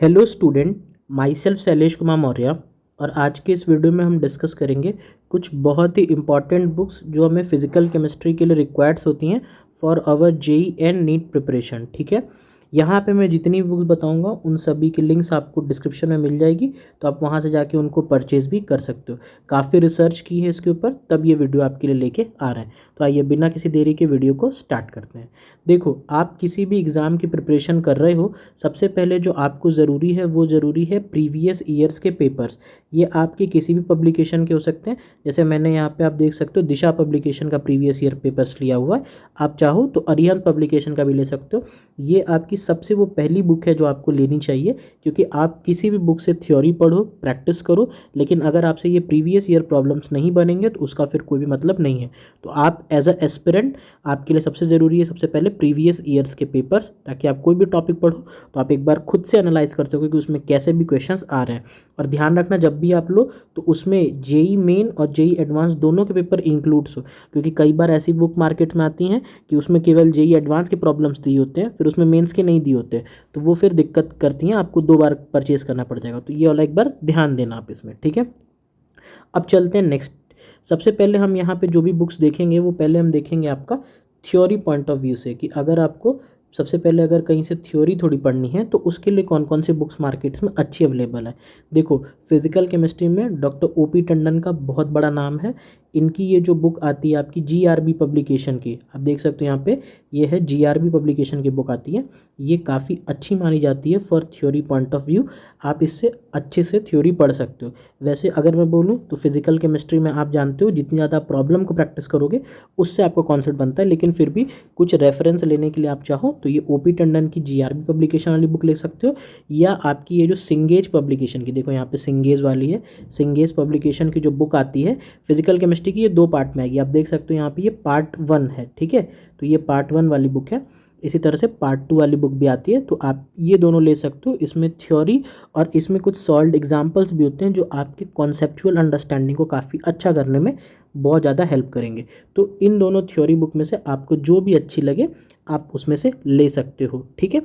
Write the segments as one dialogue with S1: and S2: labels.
S1: Hello student, my self Shailesh Kumar Maurya. और आज के इस वीडियो में हम डिस्कस करेंगे कुछ बहुत ही इंपॉर्टेंट बुक्स जो हमें फिजिकल केमिस्ट्री के लिए रिक्वायर्ड्स होती हैं for our JEE and NEET preparation. ठीक है, यहाँ पे मैं जितनी बुक्स बताऊंगा उन सभी की लिंक्स आपको डिस्क्रिप्शन में मिल जाएगी, तो आप वहाँ से जाके उनको परचेज भी कर सकते हो। काफ़ी रिसर्च की है इसके ऊपर, तब ये वीडियो आपके लिए लेके आ रहे हैं। तो आइए बिना किसी देरी के वीडियो को स्टार्ट करते हैं। देखो, आप किसी भी एग्ज़ाम की प्रिपरेशन कर रहे हो, सबसे पहले जो आपको ज़रूरी है वो ज़रूरी है प्रीवियस ईयर्स के पेपर्स। ये आपके किसी भी पब्लिकेशन के हो सकते हैं, जैसे मैंने यहाँ पे आप देख सकते हो दिशा पब्लिकेशन का प्रीवियस ईयर पेपर्स लिया हुआ है। आप चाहो तो अरिहंत पब्लिकेशन का भी ले सकते हो। ये आपकी सबसे वो पहली बुक है जो आपको लेनी चाहिए, क्योंकि आप किसी भी बुक से थ्योरी पढ़ो, प्रैक्टिस करो, लेकिन अगर आपसे ये प्रीवियस ईयर प्रॉब्लम्स नहीं बनेंगे तो उसका फिर कोई भी मतलब नहीं है। तो आप एज अ एस्पिरेंट, आपके लिए सबसे ज़रूरी है सबसे पहले प्रीवियस ईयर्स के पेपर्स, ताकि आप कोई भी टॉपिक पढ़ो तो आप एक बार खुद से एनालाइज कर सको कि उसमें कैसे भी क्वेश्चंस आ रहे हैं। और ध्यान रखना, जब भी आप लो तो उसमें जेई मेन और जेई एडवांस दोनों के पेपर इंक्लूड्स हो, क्योंकि कई बार ऐसी बुक मार्केट में आती हैं कि उसमें केवल जेई एडवांस के प्रॉब्लम्स दिए होते हैं, फिर उसमें मेंस के नहीं दिए होते, तो वो फिर दिक्कत करती हैं, आपको 2 बार परचेज करना पड़ जाएगा। तो ये वाला एक बार ध्यान देना आप इसमें। ठीक है, अब चलते हैं नेक्स्ट। सबसे पहले हम यहाँ पे जो भी बुक्स देखेंगे वो पहले हम देखेंगे आपका थ्योरी पॉइंट ऑफ व्यू से, कि अगर आपको सबसे पहले अगर कहीं से थ्योरी थोड़ी पढ़नी है तो उसके लिए कौन कौन सी बुक्स मार्केट्स में अच्छी अवेलेबल है। देखो, फिजिकल केमिस्ट्री में डॉक्टर ओपी टंडन का बहुत बड़ा नाम है। इनकी ये जो बुक आती है आपकी जीआरबी पब्लिकेशन की, आप देख सकते हो यहाँ पे ये है जीआरबी पब्लिकेशन की बुक आती है। ये काफ़ी अच्छी मानी जाती है for theory point of view. आप इससे अच्छे से थ्योरी पढ़ सकते हो। वैसे अगर मैं बोलूँ तो फिजिकल केमिस्ट्री में आप जानते हो जितनी ज़्यादा प्रॉब्लम को प्रैक्टिस करोगे उससे आपका कॉन्सेप्ट बनता है, लेकिन फिर भी कुछ रेफरेंस लेने के लिए आप चाहो तो ये ओपी टंडन की जीआरबी पब्लिकेशन वाली बुक ले सकते हो, या आपकी ये जो सिंगेज पब्लिकेशन की, देखो यहाँ पे सिंगेज वाली है, सिंगेज पब्लिकेशन की जो बुक आती है फिजिकल केमिस्ट्री की, ये 2 पार्ट में आएगी। आप देख सकते हो यहाँ पे ये पार्ट 1 है। ठीक है, तो ये पार्ट 1 वाली बुक है। इसी तरह से पार्ट 2 वाली बुक भी आती है, तो आप ये दोनों ले सकते हो। इसमें थ्योरी और इसमें कुछ सॉल्व्ड एग्जांपल्स भी होते हैं जो आपके कॉन्सेप्चुअल अंडरस्टैंडिंग को काफ़ी अच्छा करने में बहुत ज़्यादा हेल्प करेंगे। तो इन दोनों थ्योरी बुक में से आपको जो भी अच्छी लगे आप उसमें से ले सकते हो। ठीक है,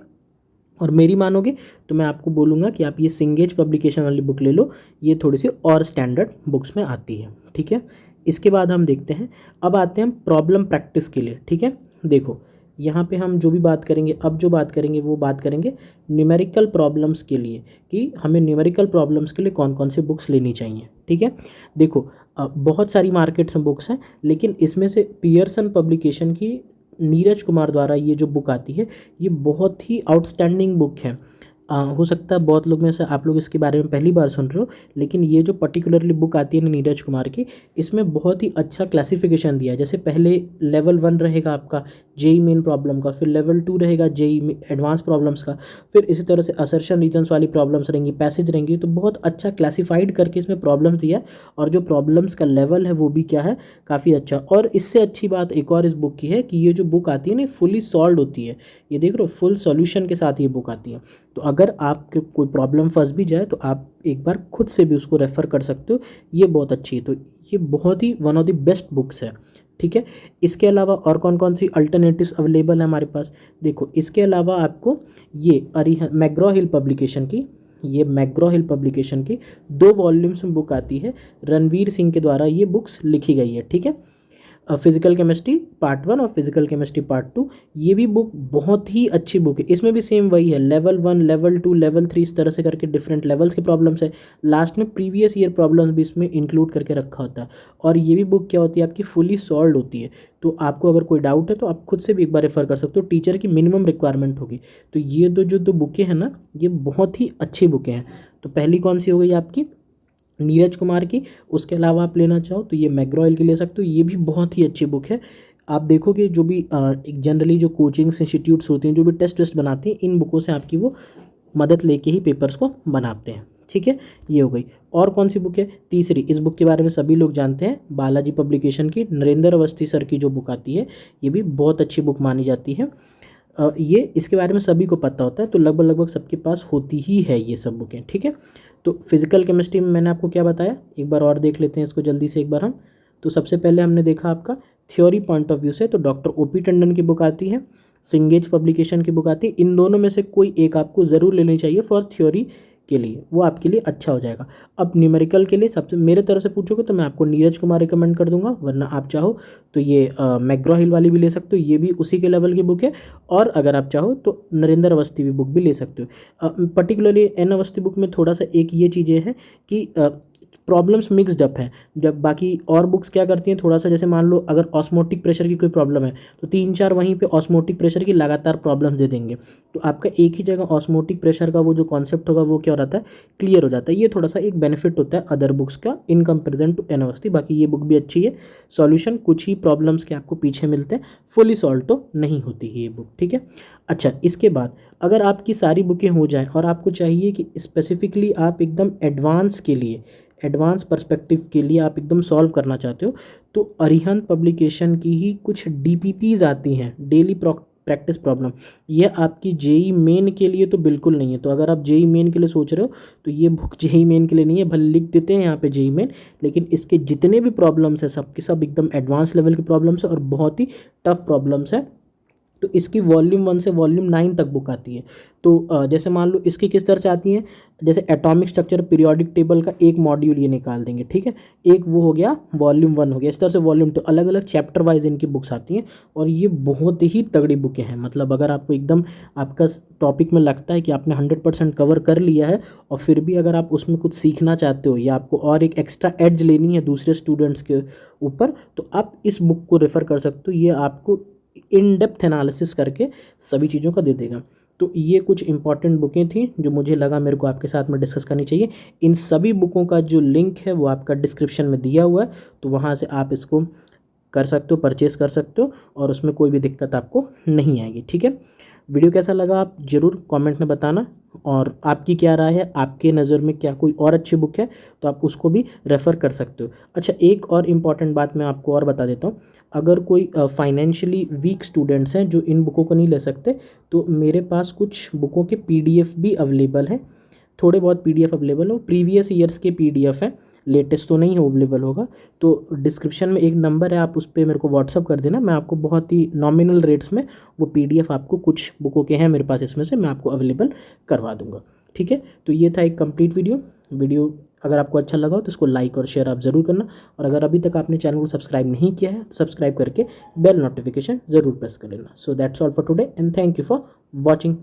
S1: और मेरी मानोगे तो मैं आपको बोलूँगा कि आप ये सिंगेज पब्लिकेशन वाली बुक ले लो, ये थोड़ी सी और स्टैंडर्ड बुक्स में आती है। ठीक है, इसके बाद हम देखते हैं, अब आते हैं हम प्रॉब्लम प्रैक्टिस के लिए। ठीक है, देखो यहाँ पे हम जो भी बात करेंगे, अब जो बात करेंगे वो बात करेंगे न्यूमेरिकल प्रॉब्लम्स के लिए, कि हमें न्यूमेरिकल प्रॉब्लम्स के लिए कौन कौन सी बुक्स लेनी चाहिए। ठीक है, देखो बहुत सारी मार्केट्स में बुक्स हैं, लेकिन इसमें से पियर्सन पब्लिकेशन की नीरज कुमार द्वारा ये जो बुक आती है ये बहुत ही आउटस्टैंडिंग बुक है। हो सकता है बहुत लोग में से आप लोग इसके बारे में पहली बार सुन रहे हो, लेकिन ये जो पर्टिकुलरली बुक आती है ना नीरज कुमार की, इसमें बहुत ही अच्छा क्लासिफिकेशन दिया है। जैसे पहले लेवल 1 रहेगा आपका जेई मेन प्रॉब्लम का, फिर लेवल 2 रहेगा जेई एडवांस प्रॉब्लम्स का, फिर इसी तरह से असर्शन रीजन्स वाली प्रॉब्लम्स रहेंगी, पैसेज रहेंगी। तो बहुत अच्छा क्लासीफाइड करके इसमें प्रॉब्लम्स दिया है, और जो प्रॉब्लम्स का लेवल है वो भी क्या है, काफ़ी अच्छा। और इससे अच्छी बात एक और इस बुक की है कि ये जो बुक आती है ना फुली सॉल्व होती है। ये देख रहे हो, फुल सॉल्यूशन के साथ ये बुक आती है। तो अगर आपके कोई प्रॉब्लम फंस भी जाए तो आप एक बार खुद से भी उसको रेफ़र कर सकते हो, ये बहुत अच्छी है। तो ये बहुत ही one of the best books है। ठीक है, इसके अलावा और कौन कौन सी अल्टरनेटिव्स अवेलेबल है हमारे पास, देखो इसके अलावा आपको ये मैग्रॉ हिल पब्लिकेशन की, ये मैग्रॉ हिल पब्लिकेशन की 2 वॉल्यूम्स में बुक आती है, रणवीर सिंह के द्वारा ये बुक्स लिखी गई है। ठीक है, फिजिकल केमिस्ट्री पार्ट 1 और फिजिकल केमिस्ट्री पार्ट 2, ये भी बुक बहुत ही अच्छी बुक है। इसमें भी सेम वही है, लेवल 1 लेवल 2 लेवल 3 इस तरह से करके डिफरेंट लेवल्स के प्रॉब्लम्स है। लास्ट में प्रीवियस ईयर प्रॉब्लम्स भी इसमें इंक्लूड करके रखा होता है। और ये भी बुक क्या होती है आपकी फुली सॉल्व होती है। तो आपको अगर कोई डाउट है तो आप खुद से भी एक बार रेफर कर सकते हो, टीचर की मिनिमम रिक्वायरमेंट होगी। तो ये दो बुकें हैं ना, ये बहुत ही अच्छी बुकें हैं। तो पहली कौन सी हो गई आपकी नीरज कुमार की, उसके अलावा आप लेना चाहो तो ये मैग्रॉ हिल की ले सकते हो, ये भी बहुत ही अच्छी बुक है। आप देखोगे जो भी जनरली जो कोचिंग्स इंस्टीट्यूट्स होती हैं जो भी टेस्ट बनाती हैं, इन बुकों से आपकी वो मदद लेके ही पेपर्स को बनाते हैं। ठीक है, ये हो गई। और कौन सी बुक है, तीसरी, इस बुक के बारे में सभी लोग जानते हैं, बालाजी पब्लिकेशन की नरेंद्र अवस्थी सर की जो बुक आती है, ये भी बहुत अच्छी बुक मानी जाती है। ये इसके बारे में सभी को पता होता है, तो लगभग सबके पास होती ही है ये सब बुकें। ठीक है, तो फिजिकल केमिस्ट्री में मैंने आपको क्या बताया, एक बार और देख लेते हैं इसको जल्दी से एक बार हम। तो सबसे पहले हमने देखा आपका थ्योरी पॉइंट ऑफ व्यू से, तो डॉक्टर ओपी टंडन की बुक आती है। सिंगेज पब्लिकेशन की बुक आती है। इन दोनों में से कोई एक आपको ज़रूर लेनी चाहिए फॉर थ्योरी के लिए, वो आपके लिए अच्छा हो जाएगा। अब न्यूमेरिकल के लिए सबसे मेरे तरफ से पूछोगे तो मैं आपको नीरज कुमार रिकमेंड कर दूंगा, वरना आप चाहो तो ये मैग्रॉ हिल वाली भी ले सकते हो, ये भी उसी के लेवल की बुक है। और अगर आप चाहो तो नरेंद्र अवस्थी भी बुक भी ले सकते हो। पर्टिकुलरली एन अवस्थी बुक में थोड़ा सा एक ये चीज़ें हैं कि प्रॉब्लम्स मिक्सड अप हैं। जब बाकी और बुक्स क्या करती हैं, थोड़ा सा जैसे मान लो अगर ऑस्मोटिक प्रेशर की कोई प्रॉब्लम है तो 3-4 वहीं पे ऑस्मोटिक प्रेशर की लगातार प्रॉब्लम्स दे देंगे, तो आपका एक ही जगह ऑस्मोटिक प्रेशर का वो जो कॉन्सेप्ट होगा वो क्या हो जाता है, क्लियर हो जाता है। ये थोड़ा सा एक बेनिफिट होता है अदर बुक्स का in comparison to N Awasthi. बाकी ये बुक भी अच्छी है, सॉल्यूशन कुछ ही प्रॉब्लम्स के आपको पीछे मिलते हैं, फुली सॉल्व तो नहीं होती है ये बुक, ठीक है। अच्छा, इसके बाद अगर आपकी सारी बुकें हो जाएं और आपको चाहिए कि स्पेसिफिकली आप एकदम एडवांस के लिए, एडवांस पर्सपेक्टिव के लिए आप एकदम सॉल्व करना चाहते हो, तो अरिहंत पब्लिकेशन की ही कुछ डीपीपीज आती हैं, डेली प्रैक्टिस प्रॉब्लम। ये आपकी जेई मेन के लिए तो बिल्कुल नहीं है। तो अगर आप जेई मेन के लिए सोच रहे हो तो ये बुक जेई मेन के लिए नहीं है, भले लिख देते हैं यहाँ पे जेई मेन, लेकिन इसके जितने भी प्रॉब्लम्स हैं सब के सब एकदम एडवांस लेवल के प्रॉब्लम्स है और बहुत ही टफ प्रॉब्लम्स है। तो इसकी वॉल्यूम 1 से वॉल्यूम 9 तक बुक आती है। तो जैसे मान लो इसकी किस तरह से आती हैं, जैसे एटॉमिक स्ट्रक्चर पीरियोडिक टेबल का एक मॉड्यूल ये निकाल देंगे, ठीक है, एक वो हो गया वॉल्यूम 1 हो गया। इस तरह से वॉल्यूम 2 अलग अलग चैप्टर वाइज इनकी बुक्स आती हैं और ये बहुत ही तगड़ी बुकें हैं। मतलब अगर आपको एकदम आपका टॉपिक में लगता है कि आपने 100% कवर कर लिया है और फिर भी अगर आप उसमें कुछ सीखना चाहते हो या आपको और एक एक्स्ट्रा एड्ज लेनी है दूसरे स्टूडेंट्स के ऊपर, तो आप इस बुक को रेफ़र कर सकते हो। ये आपको इन डेप्थ एनालिसिस करके सभी चीज़ों का दे देगा। तो ये कुछ इंपॉर्टेंट बुकें थी जो मुझे लगा मेरे को आपके साथ में डिस्कस करनी चाहिए। इन सभी बुकों का जो लिंक है वो आपका डिस्क्रिप्शन में दिया हुआ है, तो वहाँ से आप इसको कर सकते हो, परचेज़ कर सकते हो और उसमें कोई भी दिक्कत आपको नहीं आएगी, ठीक है। वीडियो कैसा लगा आप ज़रूर कमेंट में बताना, और आपकी क्या राय है, आपके नज़र में क्या कोई और अच्छी बुक है तो आप उसको भी रेफ़र कर सकते हो। अच्छा, एक और इम्पॉर्टेंट बात मैं आपको और बता देता हूँ, अगर कोई फाइनेंशियली वीक स्टूडेंट्स हैं जो इन बुकों को नहीं ले सकते, तो मेरे पास कुछ बुकों के पीडीएफ भी अवेलेबल हैं। थोड़े बहुत पीडीएफ अवेलेबल हो, प्रीवियस ईयर्स के पीडीएफ हैं, लेटेस्ट तो नहीं अवेलेबल होगा। तो डिस्क्रिप्शन में एक नंबर है, आप उस पर मेरे को व्हाट्सअप कर देना, मैं आपको बहुत ही नॉमिनल रेट्स में वो पीडीएफ आपको कुछ बुकों के हैं मेरे पास इसमें से मैं आपको अवेलेबल करवा दूंगा, ठीक है। तो ये था एक कंप्लीट वीडियो अगर आपको अच्छा लगा हो तो इसको लाइक और शेयर आप ज़रूर करना, और अगर अभी तक आपने चैनल को सब्सक्राइब नहीं किया है तो सब्सक्राइब करके बेल नोटिफिकेशन ज़रूर प्रेस कर लेना। So that's all for today and thank you for watching.